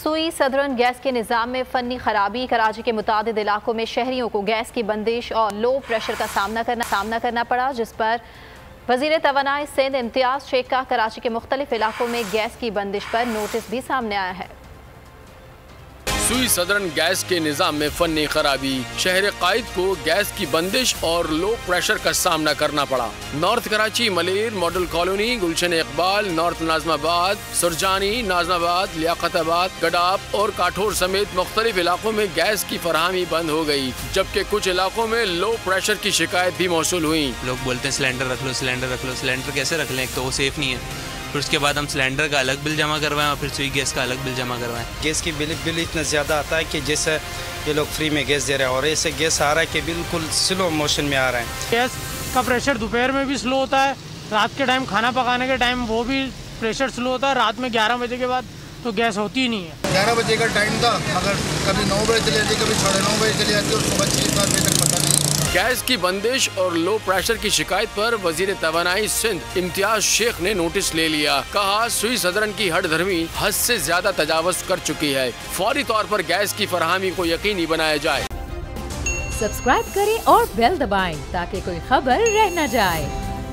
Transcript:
सुई southern gas के निज़ाम में फनी खराबी। कराची के मुतादिद इलाकों में शहरियों को गैस की बंदिश और लो प्रेशर का सामना करना पड़ा, जिस पर वज़ीर तवानाई सिंध इम्तियाज़ शेख का कराची के मुख्तलिफ इलाकों में गैस की बंदिश पर नोटिस भी सामने आया है। सुई सदरन गैस के निज़ाम में फनी खराबी, शहर कायद को गैस की बंदिश और लो प्रेशर का सामना करना पड़ा। नॉर्थ कराची मलेर मॉडल कॉलोनी, गुलशन इकबाल, नॉर्थ नाजमाबाद, सुरजानी, नाजमाबाद, लियाकताबाद, गडाब और काठोर समेत मुख्तलिफ इलाकों में गैस की फराहमी बंद हो गई, जबकि कुछ इलाकों में लो प्रेशर की शिकायत भी मौसूल हुई। लोग बोलते हैं सिलेंडर रख लो, सिलेंडर रख लो। सिलेंडर कैसे रख लें, एक तो वो सेफ नहीं है, फिर उसके बाद हम सिलेंडर का अलग बिल जमा करवाएं और फिर सुई गैस का अलग बिल जमा करवाएं। गैस की बिल इतना ज़्यादा आता है कि जैसे ये लोग फ्री में गैस दे रहे हैं और ऐसे गैस आ रहा है कि बिल्कुल स्लो मोशन में आ रहा है। गैस का प्रेशर दोपहर में भी स्लो होता है, रात के टाइम खाना पकाने के टाइम वो भी प्रेशर स्लो होता है। रात में 11 बजे के बाद तो गैस होती ही नहीं है। 11 बजे का टाइम था, मगर कभी 9 बजे चली जाती, कभी 9:30 बजे चली जाती और सुबह 6-7 बजे तक पता नहीं। गैस की बंदिश और लो प्रेशर की शिकायत पर वजीर तवानाई सिंध इम्तियाज शेख ने नोटिस ले लिया। कहा सुई सदरन की हठधर्मी हद से ज्यादा तजावुज कर चुकी है, फौरी तौर पर गैस की फराहमी को यकीनी बनाया जाए। सब्सक्राइब करें और बेल दबाएं ताकि कोई खबर रह न जाए।